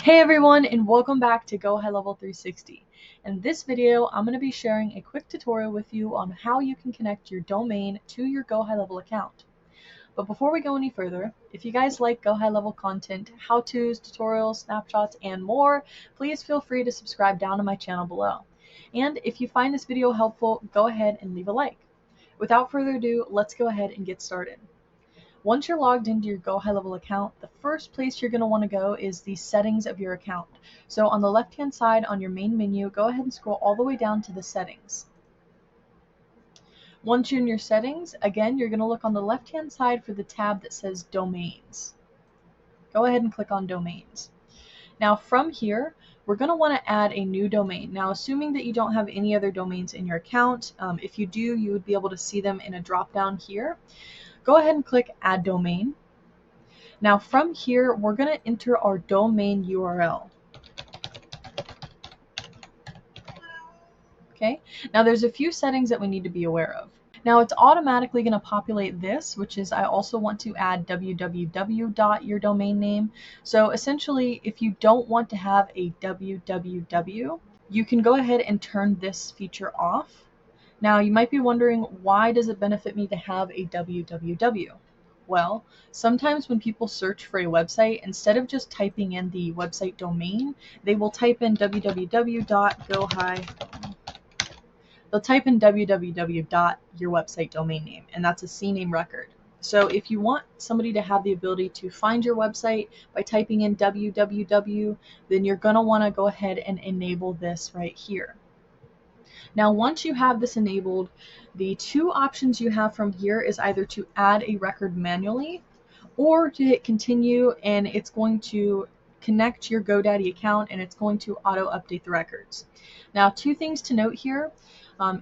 Hey everyone, and welcome back to GoHighLevel 360. In this video, I'm going to be sharing a quick tutorial with you on how you can connect your domain to your GoHighLevel account. But before we go any further, if you guys like GoHighLevel content, how-tos, tutorials, snapshots, and more, please feel free to subscribe down to my channel below. And if you find this video helpful, go ahead and leave a like. Without further ado, let's go ahead and get started. Once you're logged into your GoHighLevel account, the first place you're going to want to go is the settings of your account. So on the left-hand side on your main menu, go ahead and scroll all the way down to the settings. Once you're in your settings, again, you're going to look on the left-hand side for the tab that says Domains. Go ahead and click on Domains. Now from here, we're going to want to add a new domain. Now, assuming that you don't have any other domains in your account, if you do, you would be able to see them in a drop-down here. Go ahead and click Add Domain. Now from here, we're going to enter our domain URL. Okay, now there's a few settings that we need to be aware of. Now it's automatically going to populate this, which is I also want to add www. Your domain name. So essentially, if you don't want to have a www, you can go ahead and turn this feature off. Now you might be wondering, why does it benefit me to have a www? Well, sometimes when people search for a website, instead of just typing in the website domain, they will type in they'll type in www. Your website domain name, and that's a CNAME record. So if you want somebody to have the ability to find your website by typing in www, then you're going to want to go ahead and enable this right here. Now, once you have this enabled, the two options you have from here is either to add a record manually or to hit continue, and it's going to connect your GoDaddy account and it's going to auto update the records. Now, two things to note here.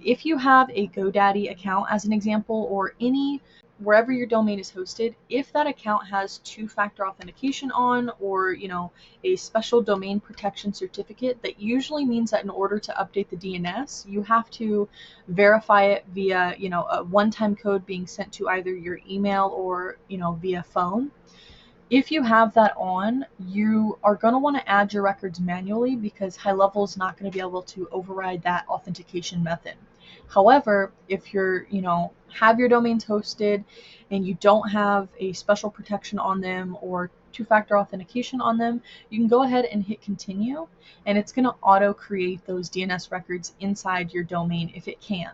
If you have a GoDaddy account as an example, or wherever your domain is hosted, if that account has two-factor authentication on, or a special domain protection certificate, that usually means that in order to update the DNS, you have to verify it via a one-time code being sent to either your email or via phone. If you have that on, you are going to want to add your records manually, because HighLevel is not going to be able to override that authentication method. However, if you're, have your domains hosted and you don't have a special protection on them or two-factor authentication on them, you can go ahead and hit continue, and it's going to auto create those DNS records inside your domain if it can.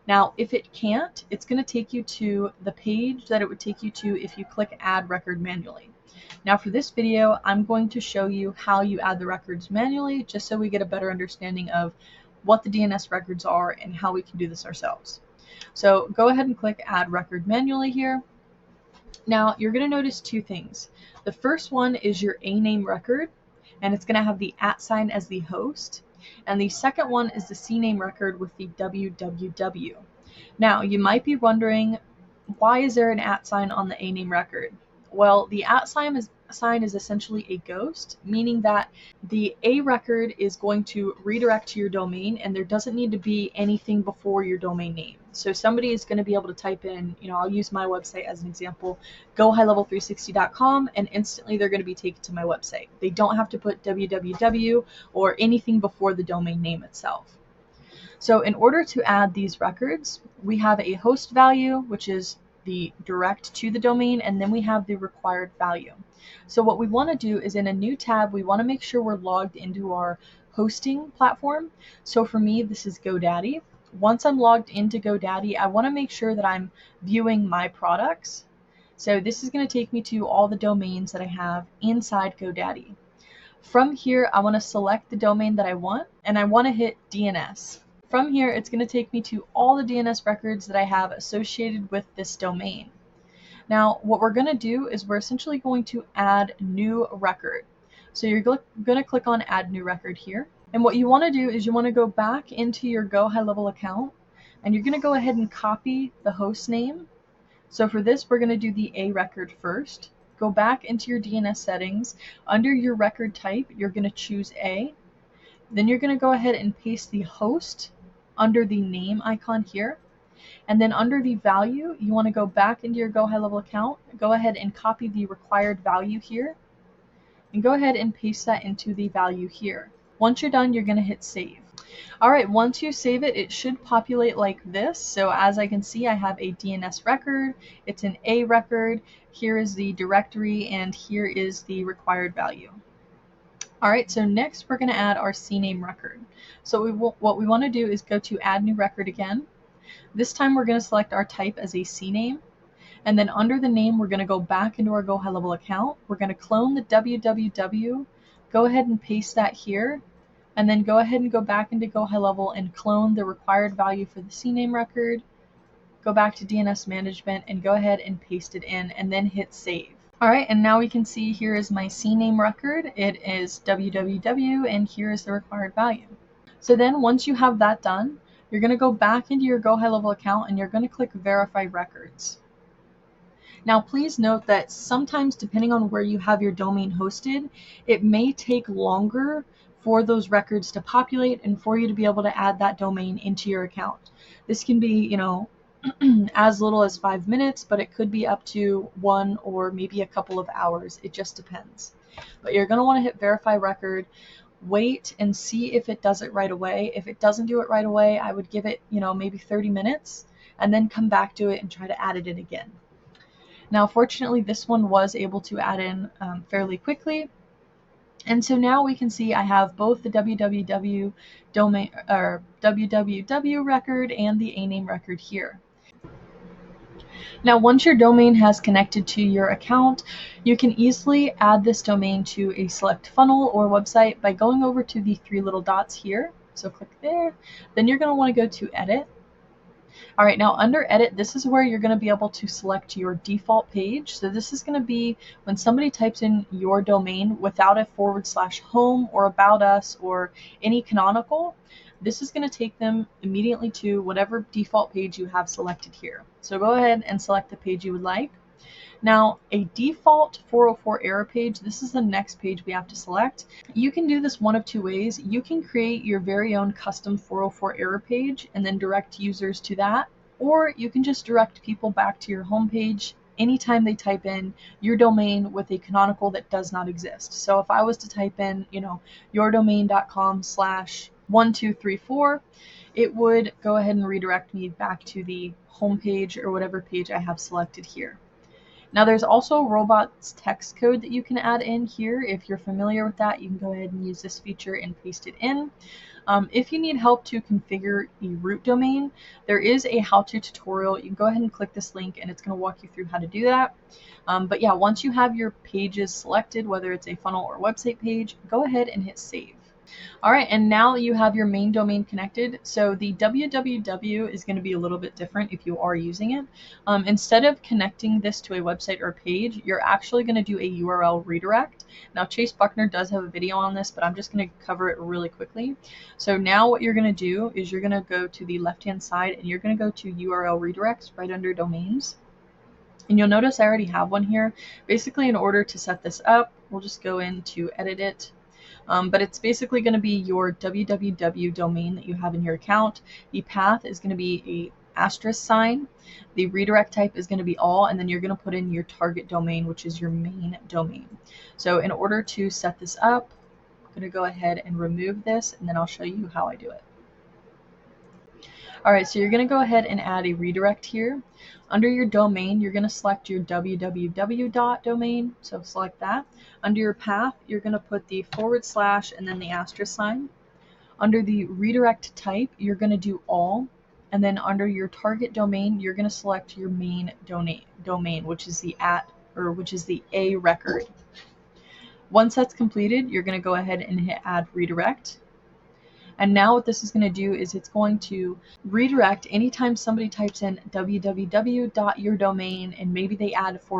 Now, if it can't, it's going to take you to the page that it would take you to if you click Add Record Manually. Now, for this video, I'm going to show you how you add the records manually, just so we get a better understanding of what the DNS records are and how we can do this ourselves. So go ahead and click Add Record Manually here. Now, you're going to notice two things. The first one is your A-name record, and it's going to have the @ as the host. And the second one is the CNAME record with the www. Now, you might be wondering, why is there an @ on the A-name record? Well, the @ sign is essentially a ghost, meaning that the A record is going to redirect to your domain, and there doesn't need to be anything before your domain name. So somebody is going to be able to type in, I'll use my website as an example, GoHighLevel360.com, and instantly they're going to be taken to my website. They don't have to put www or anything before the domain name itself. So in order to add these records, we have a host value, which is the direct to the domain, and then we have the required value. So what we want to do is, in a new tab, we want to make sure we're logged into our hosting platform. So for me, this is GoDaddy. Once I'm logged into GoDaddy, I want to make sure that I'm viewing my products. So this is going to take me to all the domains that I have inside GoDaddy. From here, I want to select the domain that I want, and I want to hit DNS. From here, it's going to take me to all the DNS records that I have associated with this domain. Now, what we're going to do is we're essentially going to add new record. So you're going to click on Add New Record here. And what you want to do is you want to go back into your GoHighLevel account, and you're going to go ahead and copy the host name. So for this, we're going to do the A record first. Go back into your DNS settings. Under your record type, you're going to choose A. Then you're going to go ahead and paste the host under the name icon here. And then under the value, you want to go back into your GoHighLevel account, go ahead and copy the required value here. and go ahead and paste that into the value here. Once you're done, you're going to hit save. All right, once you save it, it should populate like this. So as I can see, I have a DNS record, it's an A record, here is the directory, and here is the required value. All right, so next we're going to add our CNAME record. So what we want to do is go to add new record again. This time we're going to select our type as a CNAME. And then under the name, we're going to go back into our GoHighLevel account. We're going to clone the www, go ahead and paste that here, and then go ahead and go back into GoHighLevel and clone the required value for the CNAME record, go back to DNS management, and go ahead and paste it in, and then hit save. All right, and now we can see here is my CNAME record. It is www, and here is the required value. So then once you have that done, you're going to go back into your GoHighLevel account, and you're going to click Verify Records. Now, please note that sometimes, depending on where you have your domain hosted, it may take longer for those records to populate and for you to be able to add that domain into your account. This can be, as little as 5 minutes, but it could be up to 1 or maybe a couple of hours. It just depends. But you're going to want to hit Verify Record, wait and see if it does it right away. If it doesn't do it right away, I would give it, maybe 30 minutes and then come back to it and try to add it in again. Now, fortunately, this one was able to add in fairly quickly. And so now we can see I have both the www domain or www record and the ANAME record here. Now, once your domain has connected to your account, you can easily add this domain to a select funnel or website by going over to the 3 little dots here. So click there. Then you're going to want to go to Edit. All right, now under Edit, this is where you're going to be able to select your default page. So this is going to be when somebody types in your domain without a /home or about us or any canonical, this is going to take them immediately to whatever default page you have selected here. So go ahead and select the page you would like. Now, a default 404 error page, this is the next page we have to select. You can do this one of 2 ways. You can create your very own custom 404 error page and then direct users to that, or you can just direct people back to your homepage anytime they type in your domain with a canonical that does not exist. So if I was to type in, yourdomain.com/1234, it would go ahead and redirect me back to the homepage or whatever page I have selected here. Now, there's also robots text code that you can add in here. If you're familiar with that, you can go ahead and use this feature and paste it in. If you need help to configure a root domain, there is a how-to tutorial. You can go ahead and click this link and it's going to walk you through how to do that. But yeah, once you have your pages selected, whether it's a funnel or website page, go ahead and hit save. All right, and now you have your main domain connected. So the www is going to be a little bit different if you are using it. Instead of connecting this to a website or page, you're actually going to do a URL redirect. Now, Chase Buckner does have a video on this, but I'm just going to cover it really quickly. So now what you're going to do is you're going to go to the left-hand side and you're going to go to URL redirects right under domains. And you'll notice I already have one here. Basically, in order to set this up, we'll just go in to edit it. But it's basically going to be your www domain that you have in your account. The path is going to be a asterisk sign. The redirect type is going to be all, and then you're going to put in your target domain, which is your main domain. So in order to set this up, I'm going to go ahead and remove this, and then I'll show you how I do it. All right, so you're going to go ahead and add a redirect here. Under your domain, you're going to select your www.domain, so select that. Under your path, you're going to put the / and then the asterisk sign. Under the redirect type, you're going to do all, and then under your target domain, you're going to select your main domain, which is the A record. Once that's completed, you're going to go ahead and hit add redirect. And now what this is going to do is it's going to redirect anytime somebody types in www.yourdomain and maybe they add /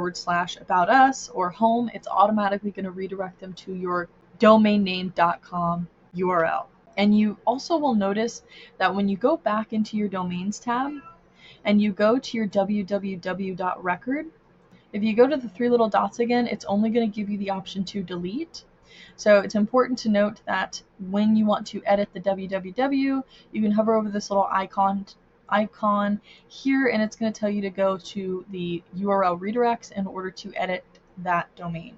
about us or home, it's automatically going to redirect them to your domainname.com URL. And you also will notice that when you go back into your domains tab and you go to your www.record, if you go to the 3 little dots again, it's only going to give you the option to delete. So it's important to note that when you want to edit the www, you can hover over this little icon here, and it's going to tell you to go to the URL redirects in order to edit that domain.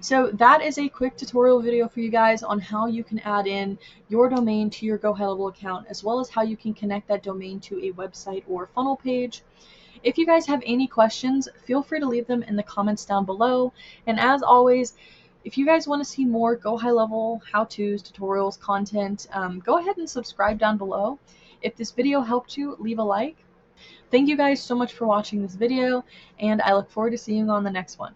So that is a quick tutorial video for you guys on how you can add in your domain to your GoHighLevel account, as well as how you can connect that domain to a website or funnel page. If you guys have any questions, feel free to leave them in the comments down below. And as always, if you guys want to see more GoHighLevel how-tos, tutorials, content, go ahead and subscribe down below. If this video helped you, leave a like. Thank you guys so much for watching this video, and I look forward to seeing you on the next one.